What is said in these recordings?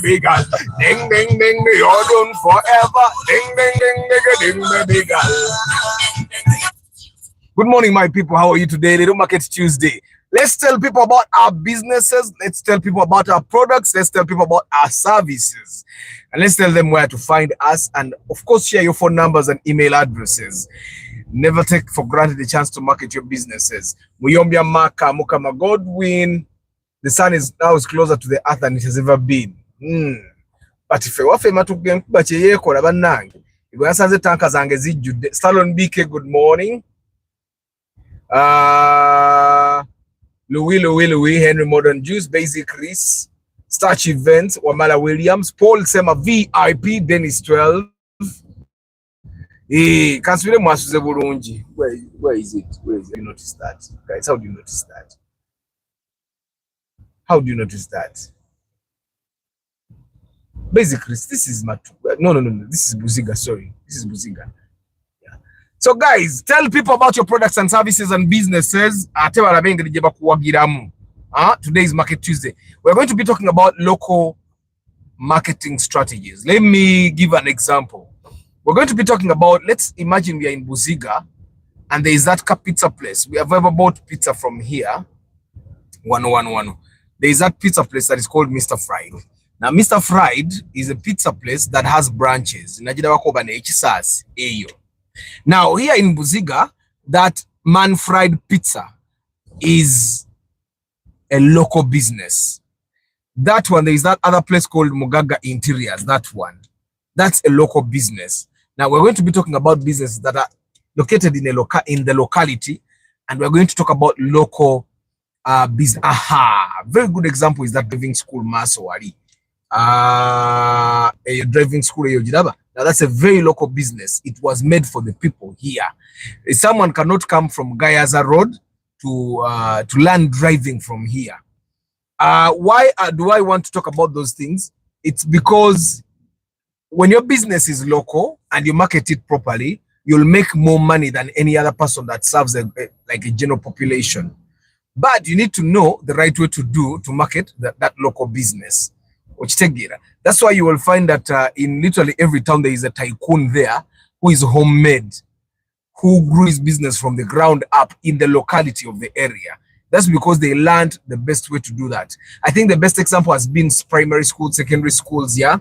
Baby girl, ding ding ding, you're done forever. Ding ding ding, nigga, ding, baby girl. Good morning, my people. How are you today? Little Market Tuesday. Let's tell people about our businesses. Let's tell people about our products. Let's tell people about our services. And let's tell them where to find us. And of course, share your phone numbers and email addresses. Never take for granted the chance to market your businesses. Muyombia Maka, Mukama Godwin. The sun is now closer to the earth than it has ever been. But if you are famous to get but you call about nang, you go answer the tankers and get Salon BK, good morning. Louis, Henry Modern Juice, Basic Chris, Starch Events, Wamala Williams, Paul Sema VIP, Dennis 12. Kanswile Mwasuze Burunji. Where is it? Where is it? You notice that? Guys, how do you notice that? How do you notice that? Basically, this is no. This is Buziga. Sorry, this is Buziga. Yeah. So, guys, tell people about your products and services and businesses. Today is Market Tuesday. We're going to be talking about local marketing strategies. Let me give an example. We're going to be talking about. Let's imagine we are in Buziga, and there is that pizza place. We have ever bought pizza from here. 101. There is that pizza place that is called Mr. Fried. Now, Mr. Fried is a pizza place that has branches. Now, here in Buziga, that Man Fried Pizza is a local business. That one, there is that other place called Mugaga Interiors. That one, that's a local business. Now, we're going to be talking about businesses that are located in the locality, and we're going to talk about local business. Very good example is that driving school Masowari. A driving school. Now that's a very local business. It was made for the people here. Someone cannot come from Gayaza Road to learn driving from here. Why do I want to talk about those things? It's because when your business is local and you market it properly, you'll make more money than any other person that serves like a general population. But you need to know the right way to market that local business. That's why you will find that in literally every town there is a tycoon there who is homemade, who grew his business from the ground up in the locality of the area. That's because they learned the best way to do that. I think the best example has been primary schools, secondary schools. Yeah.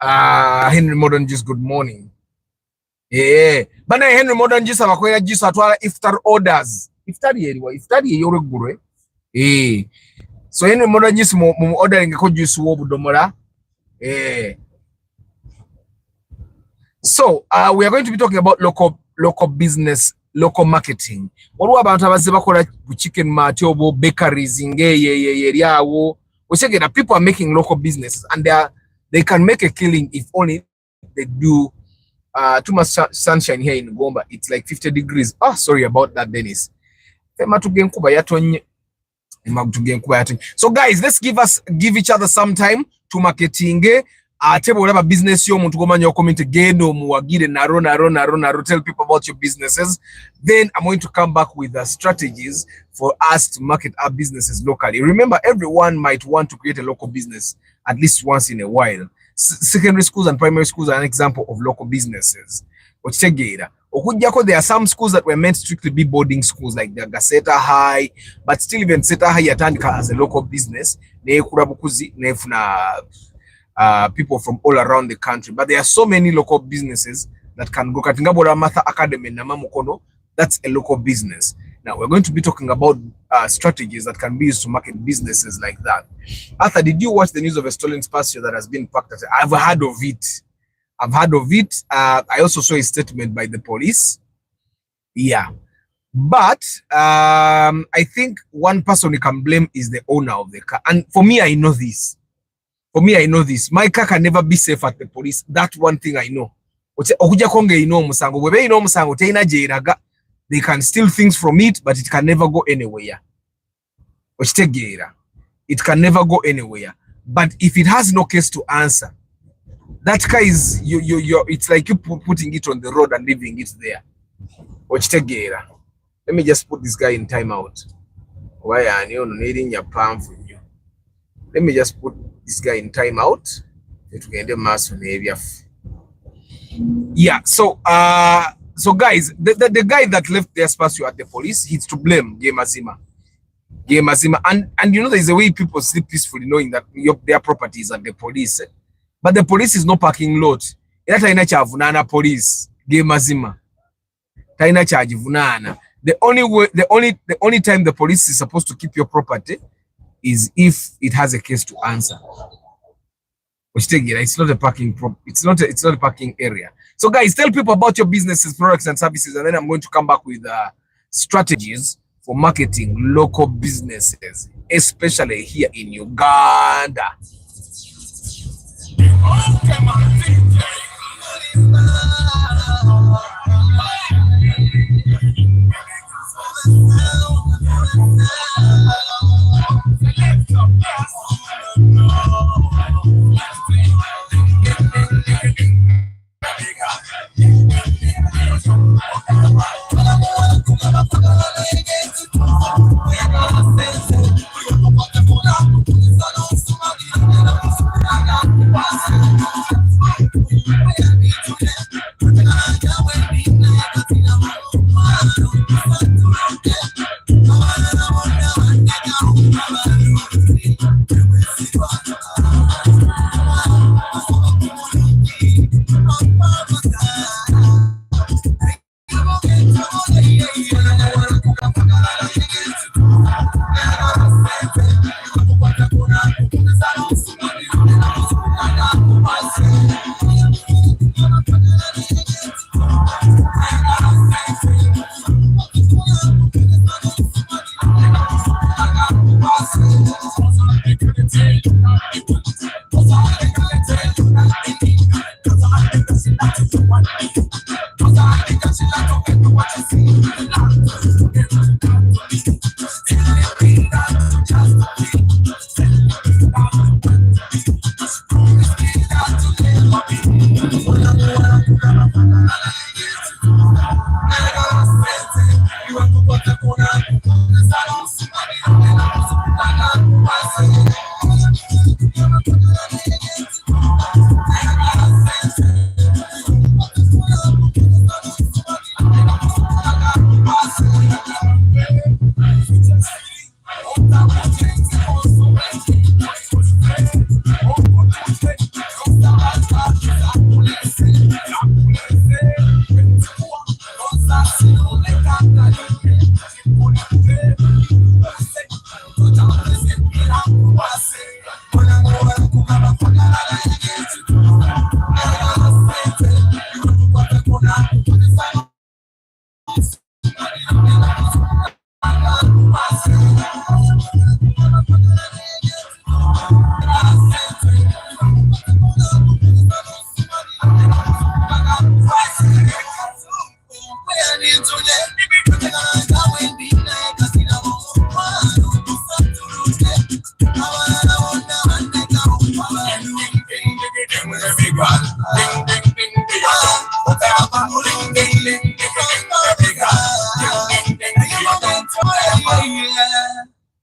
Henry Modern, just good morning. Bana Henry Modern Jisa bakwera Jisa atwala iftar orders. Iftari eriwa, iftari eyore gurwe. So Henry Modern Jisa mu ordering ko juice wo budomola. So we are going to be talking about local business, local marketing. What about abaze bakola chicken matiobo bakeries ngeyeriawo? We say that people are making local businesses and they can make a killing if only they do too much sunshine here in Uganda. It's like 50 degrees. Sorry about that, Dennis. So guys, let's give each other some time to marketing. Table whatever business you muntu gomanya comment gendo muwagire naro tell people about your businesses. Then I'm going to come back with the strategies for us to market our businesses locally. Remember, everyone might want to create a local business at least once in a while. Secondary schools and primary schools are an example of local businesses. There are some schools that were meant to strictly be boarding schools, like the Gaseta High, but still even Seta High yatandika as a local business. People from all around the country, but there are so many local businesses that can go. Katingabora Matha Academy Namamukono, that's a local business. Now we're going to be talking about strategies that can be used to market businesses like that. Arthur, did you watch the news of a stolen spatio that has been packed? I've heard of it. I also saw a statement by the police. Yeah, but I think one person you can blame is the owner of the car. And for me, I know this. My car can never be safe at the police. That one thing I know. They can steal things from it, but it can never go anywhere. It can never go anywhere. But if it has no case to answer, that car is it's like you putting it on the road and leaving it there. Let me just put this guy in timeout. Why are you needing your palm for you? Let me just put this guy in timeout. Yeah, so guys, the guy that left their spatio at the police, he's to blame. Game Azima. And you know, there's a way people sleep peacefully knowing that their property is at the police. But the police is no parking lot. Vunana police. Game Azima. Taina charge vunana. The only time the police is supposed to keep your property is if it has a case to answer. It's not a parking it's not a parking area. So guys, tell people about your businesses, products and services, and then I'm going to come back with strategies for marketing local businesses, especially here in Uganda.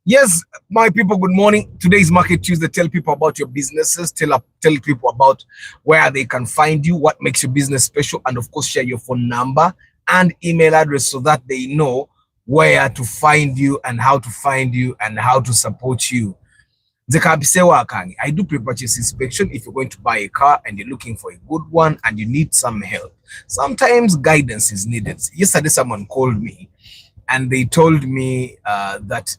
Yes, my people, good morning. Today is Market Tuesday. Tell people about your businesses. Tell people about where they can find you, what makes your business special, and of course, share your phone number and email address so that they know where to find you and how to find you and how to support you. I do pre-purchase inspection if you're going to buy a car and you're looking for a good one and you need some help. Sometimes guidance is needed. Yesterday, someone called me and they told me that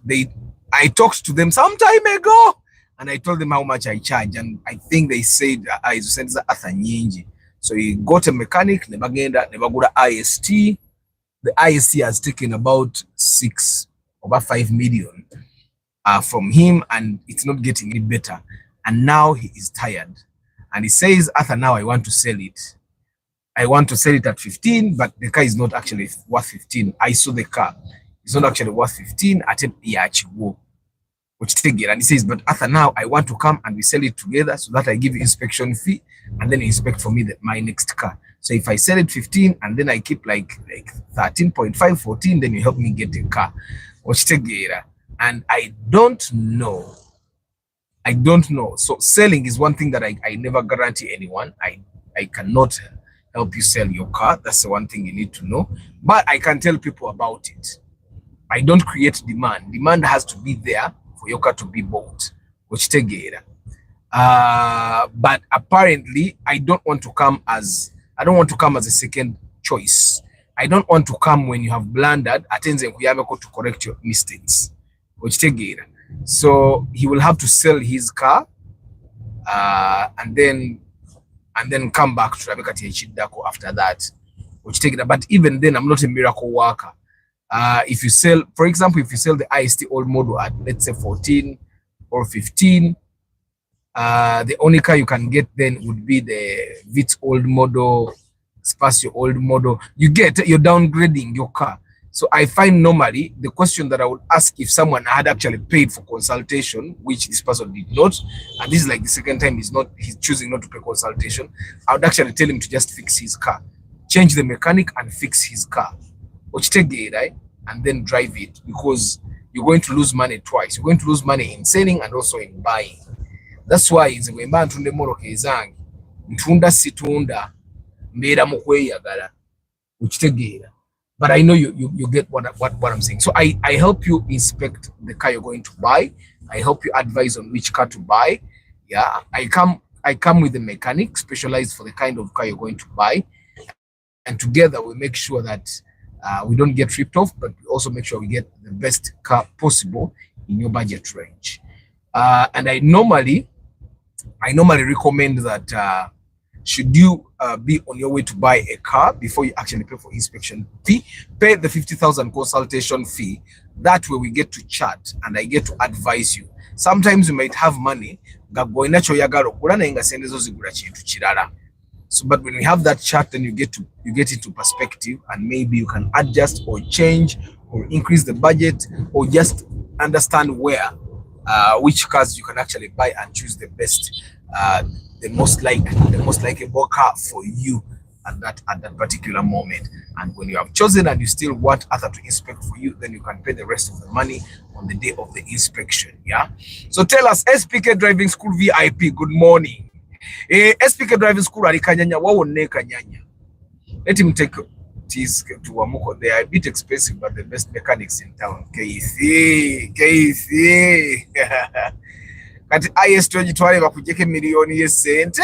I talked to them some time ago and I told them how much I charge, and I think they said I sent the so he got a mechanic, nebagenda nebagura IST. The IST has taken about 5 million from him, and it's not getting any better. And now he is tired, and he says, Arthur, now I want to sell it. I want to sell it at 15, but the car is not actually worth 15. I saw the car. It's not actually worth 15. At Yachiwo, which take it. And he says, but Arthur, now I want to come and we sell it together so that I give you inspection fee and then you inspect for me my next car. So if I sell it 15 and then I keep like 13.5, 14, then you help me get a car. Which take it. And I don't know. So selling is one thing that I never guarantee anyone. I cannot help you sell your car. That's the one thing you need to know. But I can tell people about it. I don't create demand. Demand has to be there for your car to be bought. Which tegera. But apparently, I don't want to come as a second choice. I don't want to come when you have blundered. To correct your mistakes. Which tegera. So he will have to sell his car, and then come back to Rabekati Chidako after that. Which take it. But even then, I'm not a miracle worker. If you sell, for example, if you sell the IST old model at, let's say, 14 or 15, the only car you can get then would be the Vitz old model, Spacio old model. You're downgrading your car. So I find normally the question that I would ask if someone had actually paid for consultation, which this person did not, and this is like the second time he's choosing not to pay consultation, I would actually tell him to just fix his car, change the mechanic and fix his car, which take it, right? And then drive it, because you're going to lose money twice. You're going to lose money in selling and also in buying. That's why it's a man to the moro kezangi ntunda situnda mbera mukweyagala, which take it. But I know you get what I'm saying. So I help you inspect the car you're going to buy. I help you advise on which car to buy. Yeah, I come with a mechanic specialized for the kind of car you're going to buy, and together we make sure that we don't get ripped off, but we also make sure we get the best car possible in your budget range. And I normally recommend that should you be on your way to buy a car, before you actually pay for inspection fee, pay the 50,000 consultation fee. That way we get to chat and I get to advise you. Sometimes you might have money, so but when we have that chat, then you get into perspective, and maybe you can adjust or change or increase the budget, or just understand where which cars you can actually buy and choose the best, the most likable car for you at that particular moment. And when you have chosen and you still want Arthur to inspect for you, then you can pay the rest of the money on the day of the inspection. Yeah. So tell us, SPK Driving School VIP, good morning. SPK Driving School ali Kanyanya, wawone Kanyanya. Let him take this to Wamuko. They are a bit expensive, but the best mechanics in town. KC. Kati IS 2020 bakujeke milioni yesente.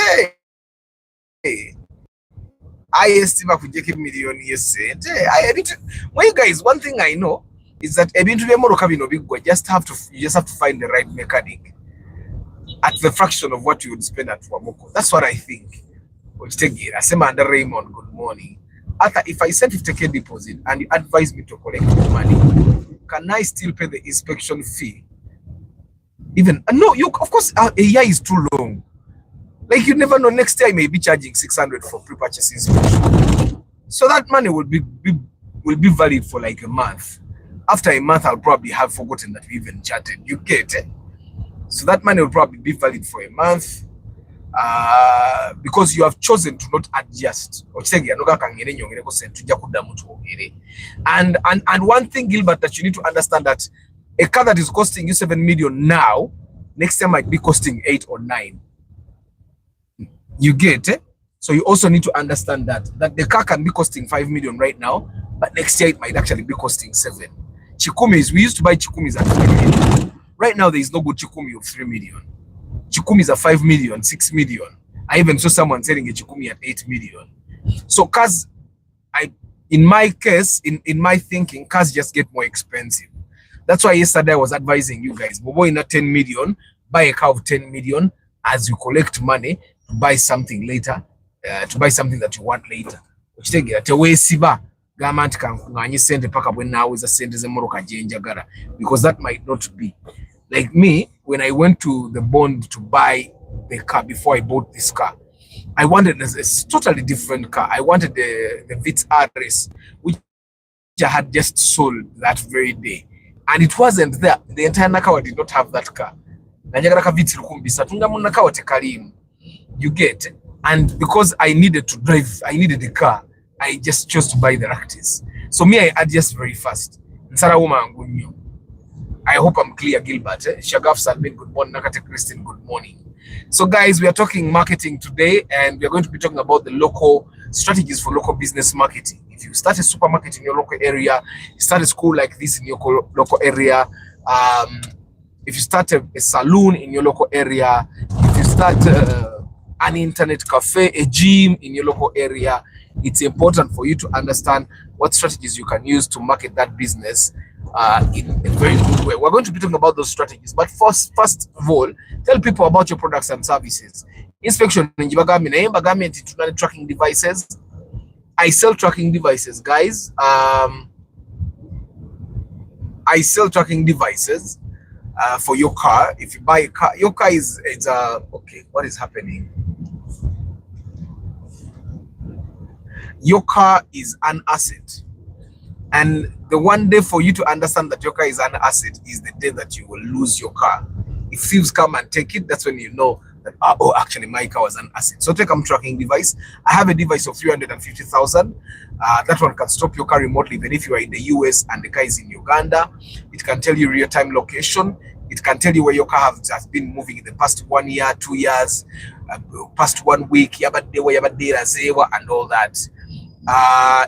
I estimate could take million years. I need to, well, you guys, one thing I know is that you just have to find the right mechanic at the fraction of what you would spend at Wamoko. That's what I think. I say under Raymond, good morning. After if I send 50K deposit and you advise me to collect the money, can I still pay the inspection fee? Even no, you of course a year is too long. Like you never know. Next year I may be charging 600 for pre-purchase inspection, so that money will be valid for like a month. After a month, I'll probably have forgotten that we even chatted. You get it? So that money will probably be valid for a month, because you have chosen to not adjust. And one thing, Gilbert, that you need to understand that a car that is costing you 7 million now, next year might be costing 8 or 9. You get it? So you also need to understand that the car can be costing 5 million right now, but next year it might actually be costing 7. Chikumis, we used to buy Chikumis at 3 million. Right now there is no good Chikumi of 3 million. Chikumis are 5 million, 6 million. I even saw someone selling a Chikumi at 8 million. So cars, in my case, in my thinking, cars just get more expensive. That's why yesterday I was advising you guys, Bobo in a 10 million, buy a car of 10 million as you collect money to buy something later, to buy something that you want later. Because that might not be. Like me, when I went to the bond to buy the car before I bought this car, I wanted a totally different car. I wanted the Vitz RS, which I had just sold that very day. And it wasn't there. The entire Nakawa did not have that car. You get, and because I needed to drive, I needed a car, I just chose to buy the Ractis. So me, I adjust very fast. I hope I'm clear, Gilbert. Shagaf Salmin, good morning. Nakate Christine, good morning. So guys, we are talking marketing today, and we are going to be talking about the local strategies for local business marketing. If you start a supermarket in your local area, you start a school like this in your local area, if you start a saloon in your local area, if you start an internet cafe, a gym in your local area, it's important for you to understand what strategies you can use to market that business in a very good way. We're going to be talking about those strategies, but first of all, tell people about your products and services. Inspection tracking devices. I sell tracking devices, guys. I sell tracking devices for your car. If you buy a car, your car is okay. What is happening? Your car is an asset, and the one day for you to understand that your car is an asset is the day that you will lose your car. If thieves come and take it, that's when you know that oh, actually my car was an asset. So take a tracking device. I have a device of 350,000. That one can stop your car remotely, even if you are in the US and the car is in Uganda. It can tell you real-time location. It can tell you where your car has been moving in the past 1 year, 2 years, past 1 week, and all that.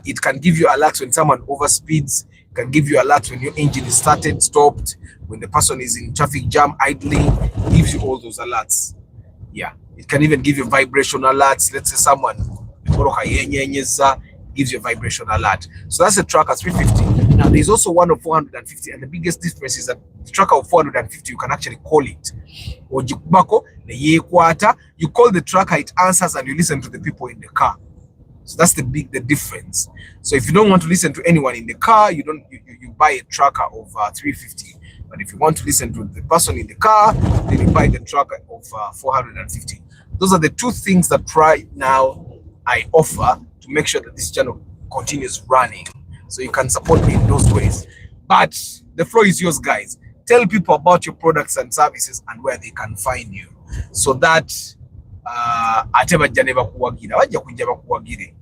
It can give you alerts when someone overspeeds. It can give you alerts when your engine is started, stopped, when the person is in traffic jam, idling. It gives you all those alerts. Yeah, it can even give you vibration alerts. Let's say someone gives you a vibration alert. So that's a tracker 350. Now there's also one of 450, and the biggest difference is that the tracker of 450 you can actually call it. Or you call the tracker, it answers, and you listen to the people in the car. So that's the difference. So if you don't want to listen to anyone in the car, you buy a tracker of 350. But if you want to listen to the person in the car, then you buy the tracker of 450. Those are the two things that right now I offer to make sure that this channel continues running. So you can support me in those ways. But the floor is yours, guys. Tell people about your products and services and where they can find you, so that ate bajja ne bakuwagira bajja kujja bakuwagire.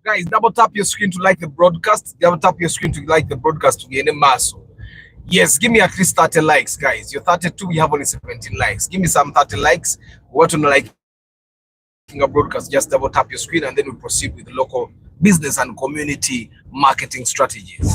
Guys, double tap your screen to like the broadcast. Double tap your screen to like the broadcast to gain a muscle. Yes, give me at least 30 likes, guys. You're 32, we have only 17 likes. Give me some 30 likes. What to like a broadcast, just double tap your screen and then we proceed with the local business and community marketing strategies.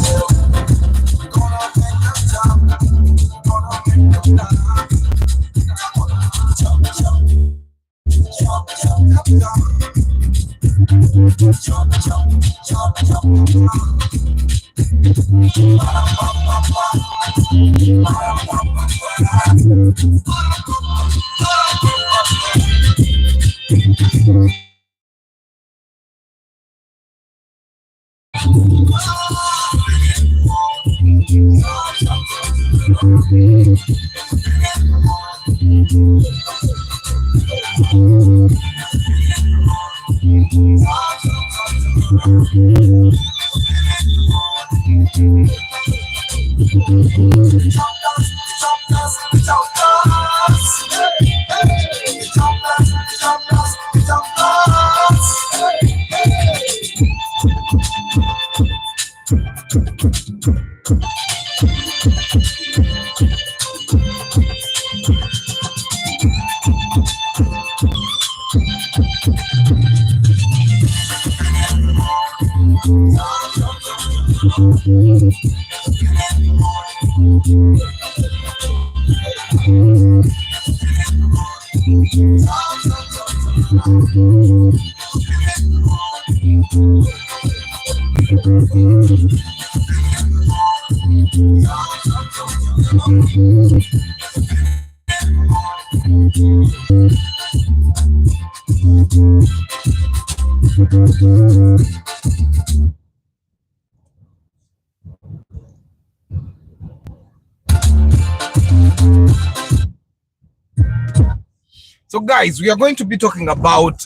So guys, we are going to be talking about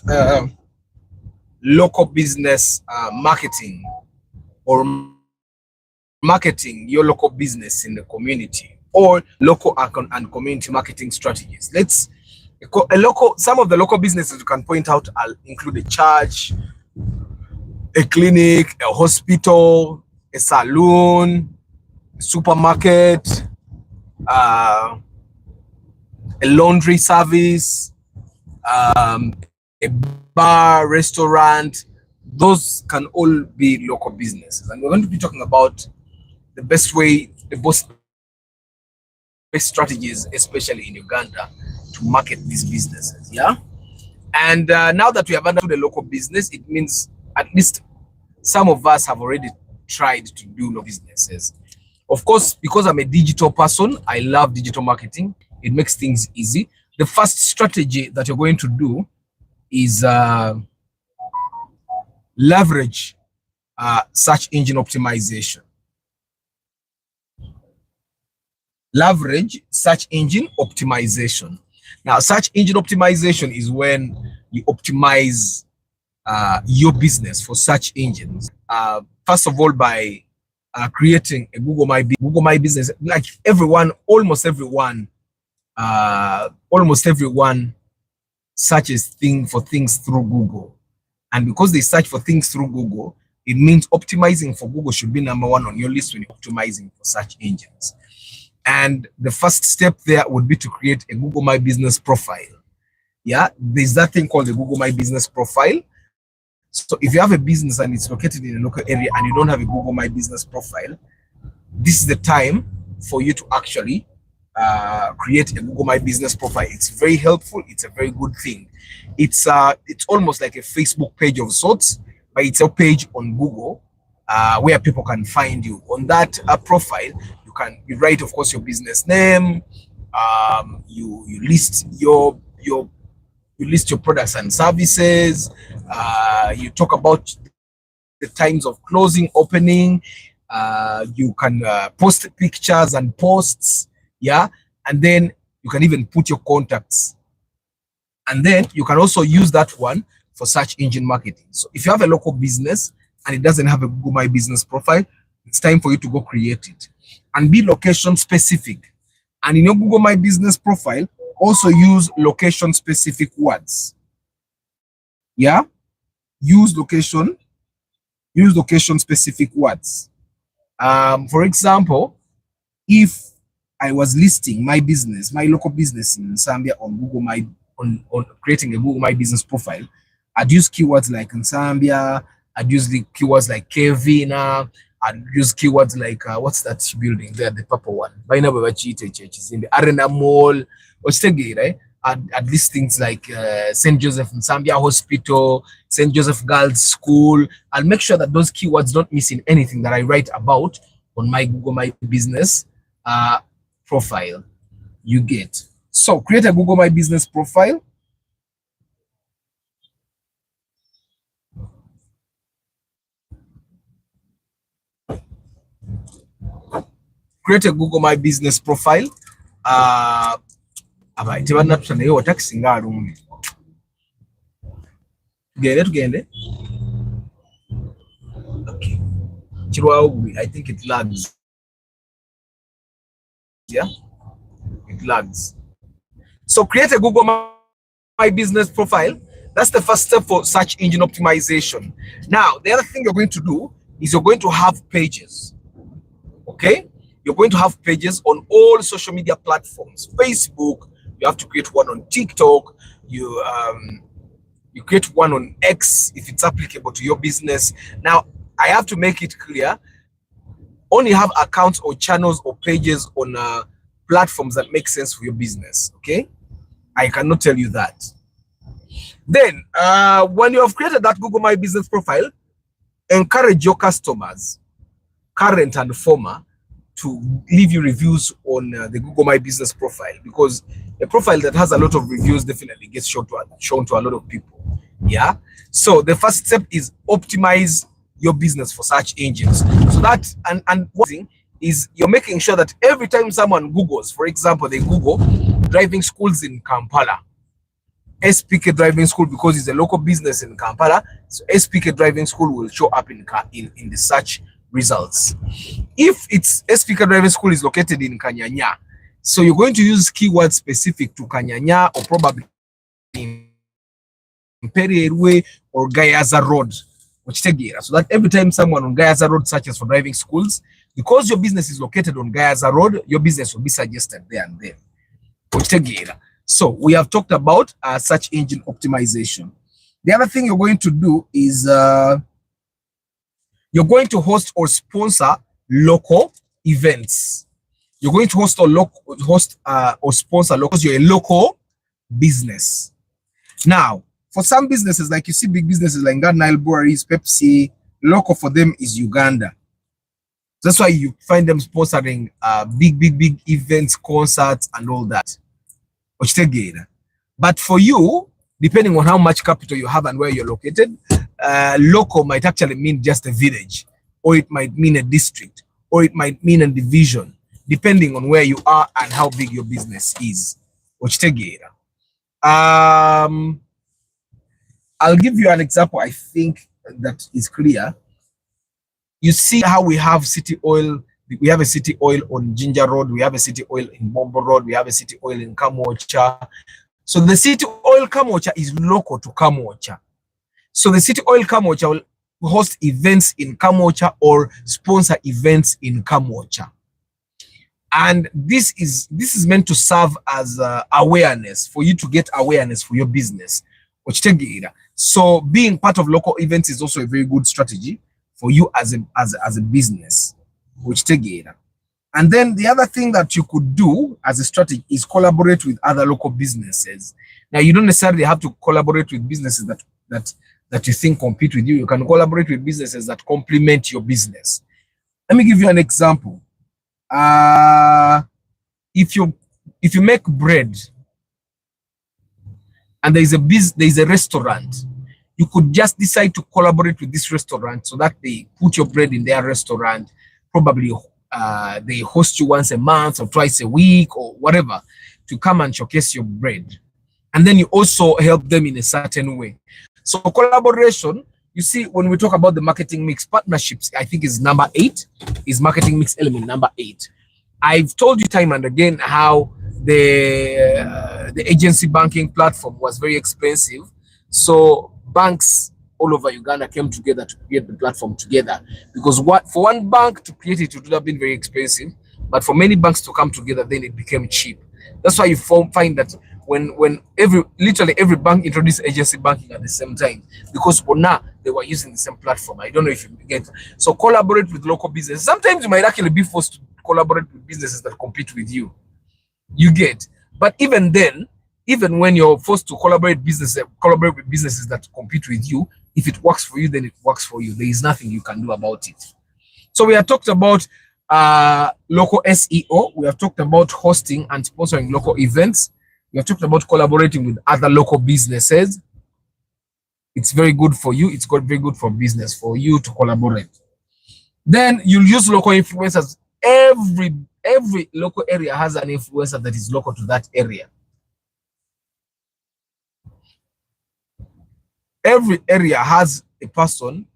local business marketing, or marketing your local business in the community, or local and community marketing strategies. Some of the local businesses you can point out include a church, a clinic, a hospital, a saloon, a supermarket, a laundry service, a bar, restaurant. Those can all be local businesses, and we're going to be talking about the best way, the best strategies, especially in Uganda, to market these businesses. Yeah. And now that we have understood the local business, it means at least some of us have already tried to do local businesses. Of course, because I'm a digital person, I love digital marketing. It makes things easy. The first strategy that you're going to do is leverage search engine optimization. Leverage search engine optimization. Now, search engine optimization is when you optimize your business for search engines. First of all, by creating a Google My Business. Like almost everyone searches for things through Google. And because they search for things through Google, it means optimizing for Google should be number one on your list when you're optimizing for search engines. And the first step there would be to create a Google My Business profile. Yeah, there's that thing called the Google My Business profile. So if you have a business and it's located in a local area and you don't have a Google My Business profile, this is the time for you to actually create a Google My Business profile. It's very helpful. It's a very good thing. It's almost like a Facebook page of sorts, but it's a page on Google where people can find you. On that profile, you write, of course, your business name. You list your products and services. You talk about the times of closing, opening. You can post pictures and posts, yeah, and then you can even put your contacts, and then you can also use that one for search engine marketing. So if you have a local business and it doesn't have a Google My Business profile, it's time for you to go create it and be location specific. And in your Google My Business profile, also use location specific words. Yeah, use location specific words. For example, if I was listing my business, my local business in Zambia on on creating a Google My Business profile, I'd use keywords like in Zambia, I'd use the keywords like Kevina, I'd use keywords like what's that building there, the purple one? By now, it's in the Arena Mall, or right? I'd list things like St. Joseph Zambia Hospital, St. Joseph Girls School. I'll make sure that those keywords don't miss in anything that I write about on my Google My Business profile. You get. So create a Google My Business profile. create a Google My Business profile. Tugende. Okay. I think it lags. Yeah, it lags. So create a Google My Business profile. That's the first step for search engine optimization. Now, the other thing you're going to do is you're going to have pages. Okay? You're going to have pages on all social media platforms. Facebook, you have to create one on TikTok, you create one on X if it's applicable to your business. Now, I have to make it clear, only have accounts or channels or pages on platforms that make sense for your business. Okay? I cannot tell you that. Then, when you have created that Google My Business profile, encourage your customers, current and former, to leave you reviews on the Google My Business profile, because a profile that has a lot of reviews definitely gets shown to a lot of people. Yeah. So the first step is optimize your business for search engines. So that and one thing is you're making sure that every time someone Googles, for example, they Google driving schools in Kampala, SPK driving school, because it's a local business in Kampala, so SPK driving school will show up in the search results. If it's SPK driving school is located in Kanyanya, so you're going to use keywords specific to Kanyanya, or probably in Perierwe or Gayaza Road, so that every time someone on Gayaza Road searches for driving schools, because your business is located on Gayaza Road, your business will be suggested there and there. So we have talked about search engine optimization. The other thing you're going to do is you're going to host or sponsor local events. You're going to host or sponsor local, because you're a local business. Now, for some businesses, like you see big businesses like Nile Breweries, Pepsi, local for them is Uganda. That's why you find them sponsoring big events, concerts, and all that. But for you, depending on how much capital you have and where you're located, local might actually mean just a village, or it might mean a district, or it might mean a division, depending on where you are and how big your business is. I'll give you an example, I think, that is clear. You see how we have city oil. We have a city oil on Ginger Road. We have a city oil in Bombo Road. We have a city oil in Kamocha. So the city oil Kamocha is local to Kamocha. So the city oil Kamocha will host events in Kamocha or sponsor events in Kamocha. And this is meant to serve as awareness, for you to get awareness for your business. So being part of local events is also a very good strategy for you as a business. And then the other thing that you could do as a strategy is collaborate with other local businesses. Now, you don't necessarily have to collaborate with businesses that you think compete with you. You can collaborate with businesses that complement your business. Let me give you an example. If you make bread and there is a restaurant, you could just decide to collaborate with this restaurant so that they put your bread in their restaurant. Probably they host you once a month or twice a week or whatever to come and showcase your bread. And then you also help them in a certain way. So collaboration, you see, when we talk about the marketing mix, partnerships, I think is number 8, is marketing mix element number 8. I've told you time and again how the agency banking platform was very expensive. So banks all over Uganda came together to create the platform together, because for one bank to create it would have been very expensive, but for many banks to come together, then it became cheap. That's why you find that when literally every bank introduced agency banking at the same time, because for now they were using the same platform. I don't know if you get. So collaborate with local businesses. Sometimes you might actually be forced to collaborate with businesses that compete with you. You get. But even then, even when you're forced to collaborate with businesses that compete with you, if it works for you, then it works for you. There is nothing you can do about it. So we have talked about local SEO. We have talked about hosting and sponsoring local events. We have talked about collaborating with other local businesses. It's very good for you. It's very good for business, for you to collaborate. Then you'll use local influencers. every local area has an influencer that is local to that area. Every area has a person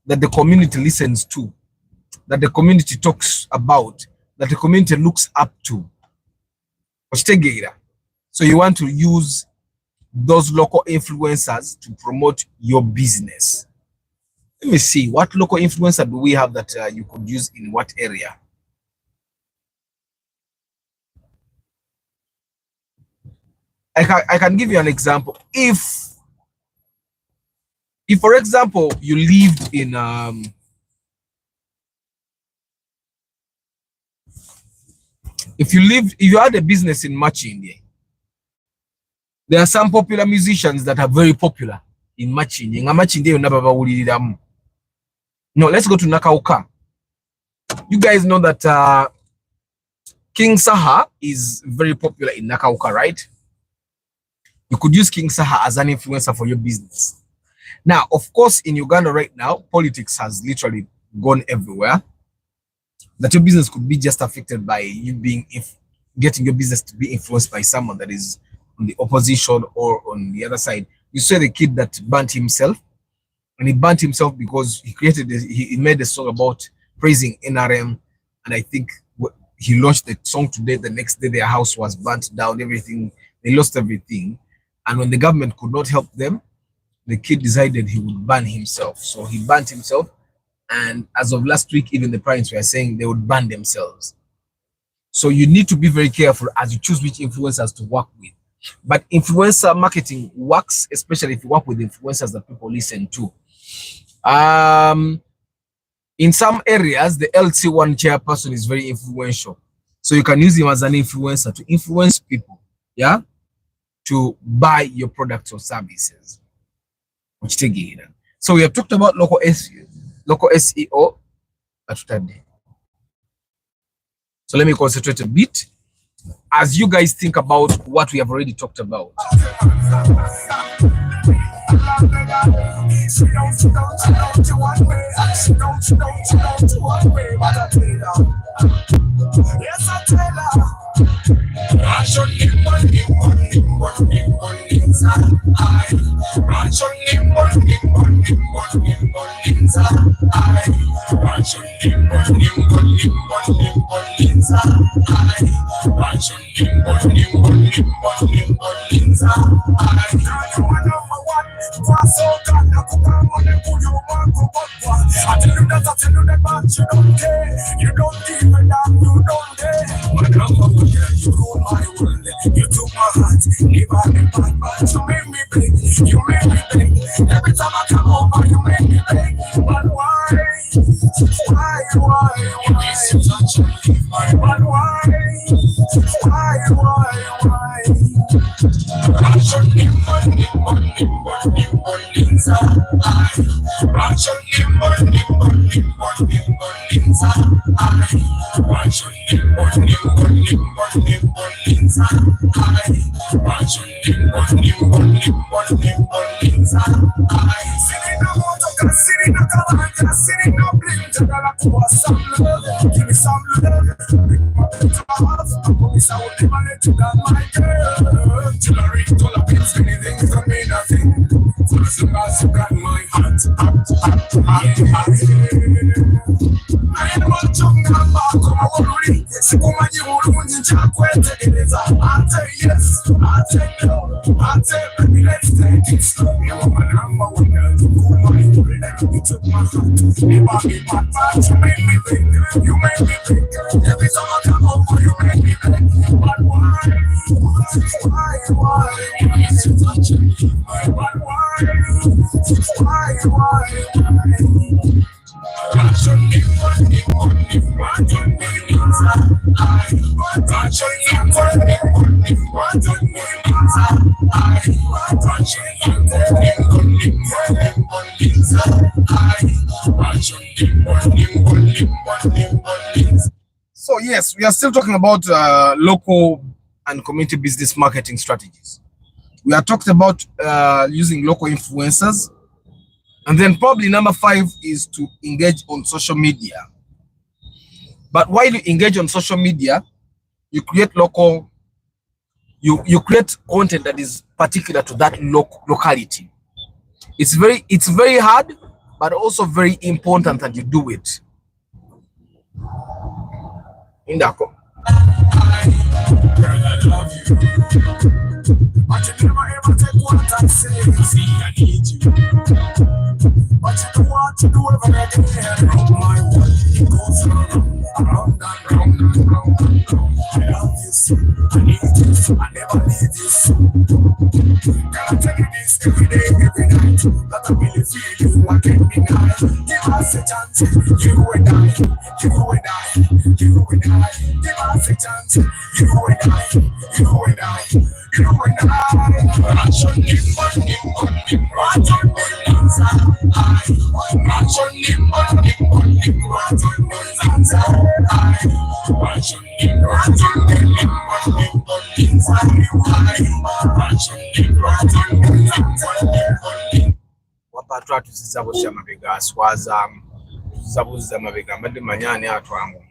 that the community listens to, that the community talks about, that the community looks up to. So you want to use those local influencers to promote your business. Let me see, what local influencer do we have that you could use in what area? I can give you an example. If for example you lived in if you had a business in Machinde, there are some popular musicians that are very popular in Machinde. No, let's go to Nakauka. You guys know that King Saha is very popular in Nakauka, right? You could use King Saha as an influencer for your business. Now, of course, in Uganda right now, politics has literally gone everywhere. That your business could be just affected by you getting your business to be influenced by someone that is on the opposition or on the other side. You saw the kid that burnt himself, and he burnt himself because he made a song about praising NRM, and I think he launched the song today. The next day, their house was burnt down, everything, they lost everything. And when the government could not help them, the kid decided he would burn himself. So he burnt himself. And as of last week, even the parents were saying they would burn themselves. So you need to be very careful as you choose which influencers to work with. But influencer marketing works, especially if you work with influencers that people listen to. In some areas, the LC1 chairperson is very influential. So you can use him as an influencer to influence people, yeah, to buy your products or services. So we have talked about local SEO. So let me concentrate a bit as you guys think about what we have already talked about. You don't even know, you don't care. You rule my world, you took my heart, never been bad, but you made me big, you made me big. Every time I come over, you make me big. But why? You touch and leave my. But why? Give me some love. I will never let you down, my girl. Till I reach all the pins, many things don't mean nothing. For as long as you got my heart. I ain't one tongue and back on my worry. Sikuma Yurunji Chakwete. I tell yes, I tell no, I tell baby, let's take it slow. You're my number one girl, you cool my world. You took my heart, never be bad, but you made me big. You made me big. Every time I come over, you make me big. But why? You touch me. But why? So yes, we are still talking about local and community business marketing strategies. We are talking about using local influencers. And then probably number 5 is to engage on social media. But while you engage on social media, you create local, you create content that is particular to that locality. It's very hard, but also very important that you do it. Indako. Girl, I love you. But you never ever take what I say. See, I need you. But you don't want to do ever again. Round my world, it goes round and round and round and round and round. I love you so, I need you so, I never leave you so. Girl, I tell you this every day, every night. That I really feel you, I can't deny. Give us a chance, you and I, you and I, you and I. Give us a chance, you and I, you and I, you and I. Match on him, on him, on him, match on him, match on him, on him, on him, match on him, match on him, match on him, on him, on him, match on him, match on him. Wapatwa tuzizabuza mabega aswaza tuzizabuza mabega mbade manyane atwangu.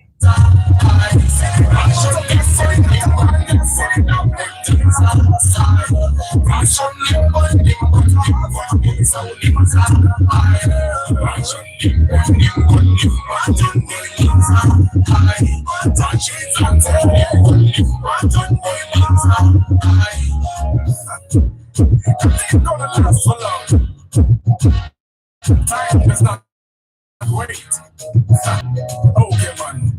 Time does not wait. Okay, man.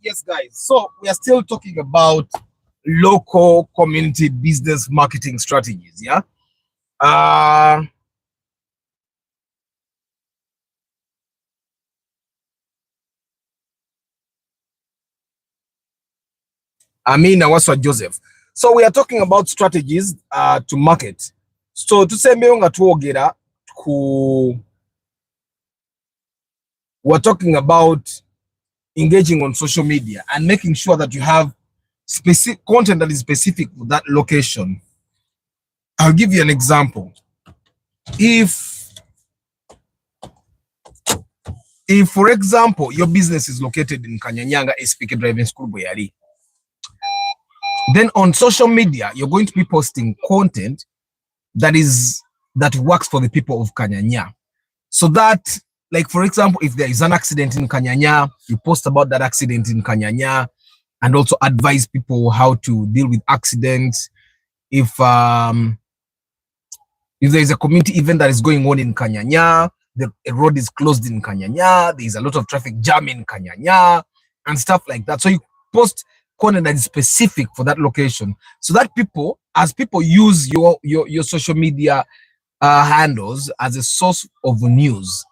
Yes, guys. So we are still talking about local community business marketing strategies. Yeah. Uh, Amina Waswa Joseph. So we are talking about strategies to market. So tusembe nga tuogera ku we're talking about engaging on social media and making sure that you have specific content that is specific for that location. I'll give you an example. If for example your business is located in Kanyanyanga SPK Driving School Boyari, then on social media you're going to be posting content that works for the people of Kanyanya. So that, like for example, if there is an accident in Kanyanya, you post about that accident in Kanyanya and also advise people how to deal with accidents. If there is a community event that is going on in Kanyanya, the road is closed in Kanyanya, there is a lot of traffic jam in Kanyanya and stuff like that. So you post content that is specific for that location, so that people, as people use your social media handles as a source of news,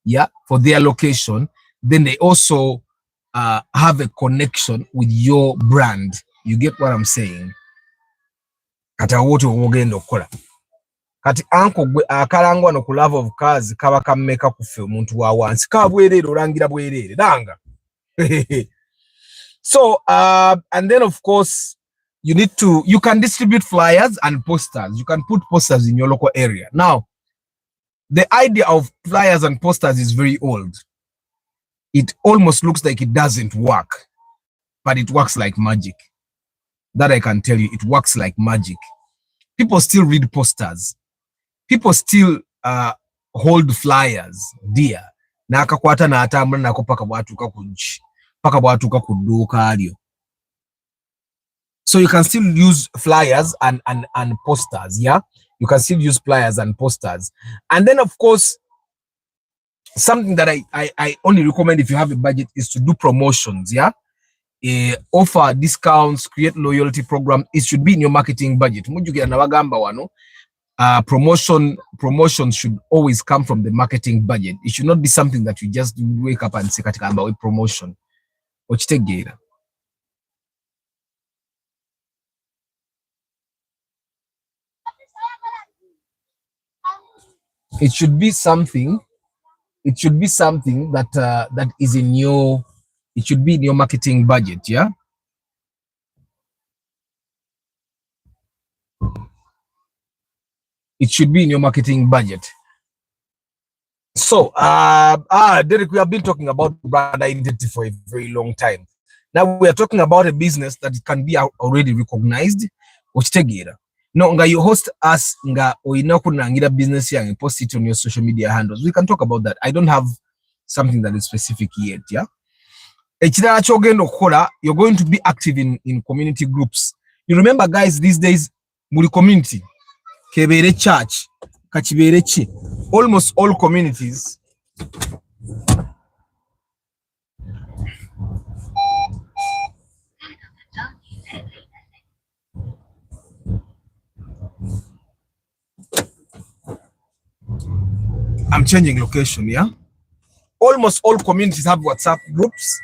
yeah, for their location, then they also have a connection with your brand. You get what I'm saying? Kata wote wogenda okukola kati anko gwe akalangwa no ku love of cars kaba kammeka kufe omuntu wa wansi ka bwerere orangira bwerere danga. So and then of course you can distribute flyers and posters. You can put posters in your local area. Now the idea of flyers and posters is very old. It almost looks like it doesn't work, but it works like magic. That I can tell you, it works like magic. People still read posters. People still hold flyers dear. Na akakwata na atambula nako paka bwatuka kunchi. Paka bwatuka kuduka alio. So you can still use flyers and posters, yeah? You can still use flyers and posters. And then of course, something that I only recommend if you have a budget is to do promotions, yeah? Offer discounts, create loyalty program. It should be in your marketing budget. Promotion should always come from the marketing budget. It should not be something that you just wake up and say katika promotion. It should be something. It should be something that that is in your. It should be in your marketing budget, yeah. It should be in your marketing budget. So, Derek, we have been talking about brand identity for a very long time. Now we are talking about a business that can be already recognized. No, nga you host us nga oina kunangira business yang post it on your social media handles. We can talk about that. I don't have something that is specific yet, yeah. You're going to be active in community groups. You remember, guys, these days, muri community, kebere church, kachibere chi, almost all communities. I'm changing location, yeah. Almost all communities have WhatsApp groups,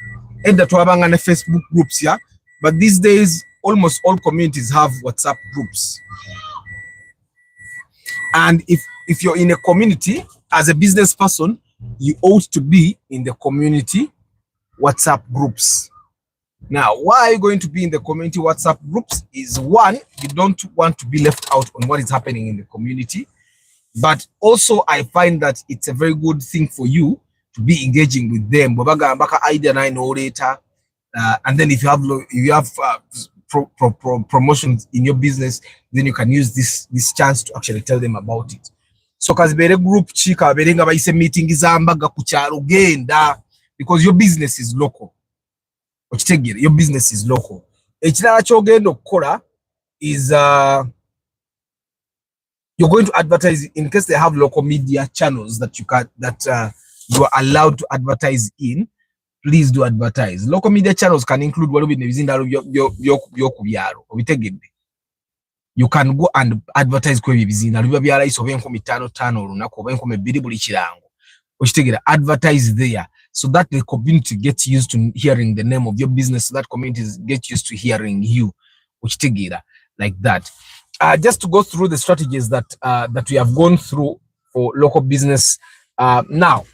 and the Facebook groups, yeah. But these days, almost all communities have WhatsApp groups. And if you're in a community as a business person, you ought to be in the community WhatsApp groups. Now, why are you going to be in the community WhatsApp groups? Is one, you don't want to be left out on what is happening in the community. But also, I find that it's a very good thing for you to be engaging with them. And then if you have promotions in your business, then you can use this chance to actually tell them about it. So kazibere group chika berenga bayise meeting izambaga ku kyalo genda, because your business is local. Your business is local. Ekirala kyogenda okukola is you're going to advertise in case they have local media channels that you are allowed to advertise in. Please do advertise. Local media channels can include what we you can go and advertise advertise there, so that the community gets used to hearing the name of your business, so that communities get used to hearing you, like that. Just to go through the strategies that we have gone through for local business. Now,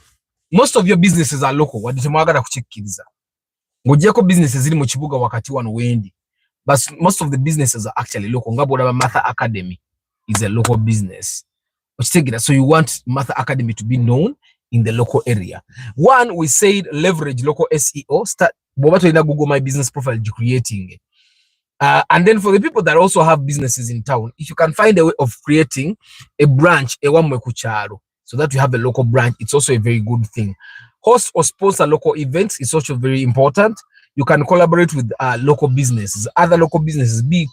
most of your businesses are local. Businesses ziri mu kibuga wakati wano wendi, but most of the businesses are actually local. Ngabora Matha Academy is a local business. So you want Matha Academy to be known in the local area. One, we said leverage local SEO. Start Google My Business Profile creating. And then for the people that also have businesses in town, if you can find a way of creating a branch, so that you have a local branch, it's also a very good thing. Host or sponsor local events is also very important. You can collaborate with local businesses, other local businesses, the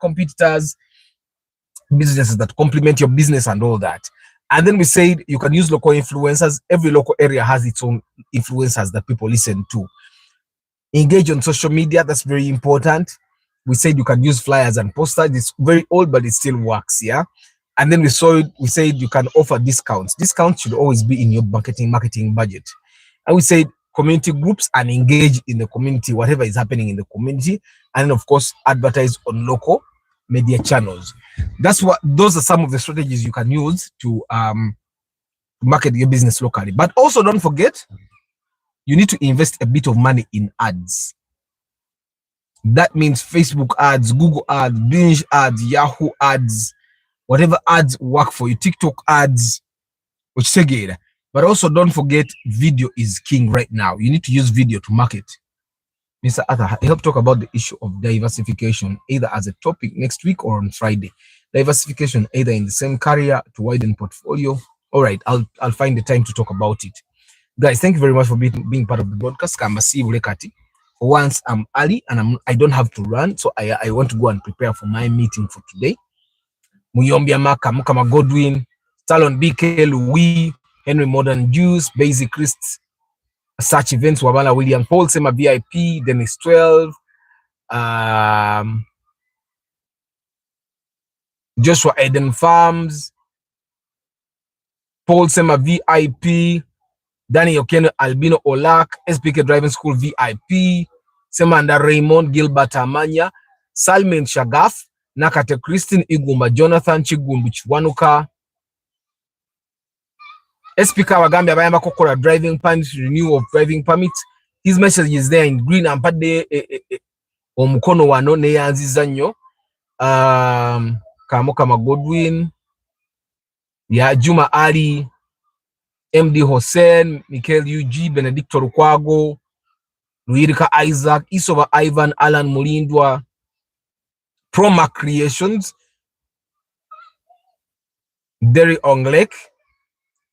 competitors, businesses that complement your business and all that. And then we said you can use local influencers. Every local area has its own influencers that people listen to. Engage on social media, that's very important. We said you can use flyers and posters. It's very old, but it still works, yeah. And then we said you can offer discounts. Discounts should always be in your marketing budget. And we said community groups and engage in the community, whatever is happening in the community. And then, of course, advertise on local media channels. Those are some of the strategies you can use to market your business locally. But also don't forget, you need to invest a bit of money in ads. That means Facebook ads, Google ads, Binge ads, Yahoo ads, whatever ads work for you, TikTok ads, which segera. But also don't forget, video is king right now. You need to use video to market. Mr. Arthur, I help talk about the issue of diversification, either as a topic next week or on Friday. Diversification, either in the same career to widen portfolio. All right, I'll find the time to talk about it. Guys, thank you very much for being part of the broadcast. For once, I'm early and I don't have to run, so I want to go and prepare for my meeting for today. Muyombia Maka, Mukama Godwin, Talon BK, Louis, Henry Modern Juice, Basic Christ, such events, Wabala William Paul, Sema VIP, Dennis 12, Joshua Eden Farms, Paul Sema VIP, Danny Okeno Albino Olak, SPK Driving School VIP, Semanda Raymond Gilbert Amanya, Salmin Shagaf, Nakate Christine Igumba Jonathan Chigumbu Chwanuka, SPK Wagambia Bayamba Kokora driving permit, renewal of driving permits. His message is there in green and pade omukono wano neyanziza nnyo. Kamokama Godwin, ya Juma Ali, MD Hossein, Michael UG, Benedicto Rukwago, Luirika Isaac, Isova Ivan, Alan Mulindwa, Proma Creations, Derry Onglek,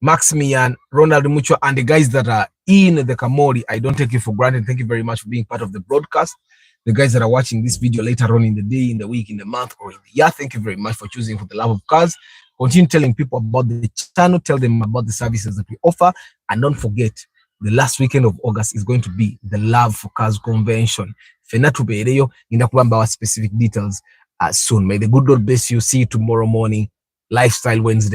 Maximian, Ronald Mucho, and the guys that are in the Kamori. I don't take you for granted. Thank you very much for being part of the broadcast. The guys that are watching this video later on in the day, in the week, in the month, or in the year, thank you very much for choosing For the Love of Cars. Continue telling people about the channel, tell them about the services that we offer, and don't forget, the last weekend of August is going to be the Love for Cars convention. Fenatubereyo, Indakubamba our specific details soon. May the good Lord bless you. See you tomorrow morning. Lifestyle Wednesday.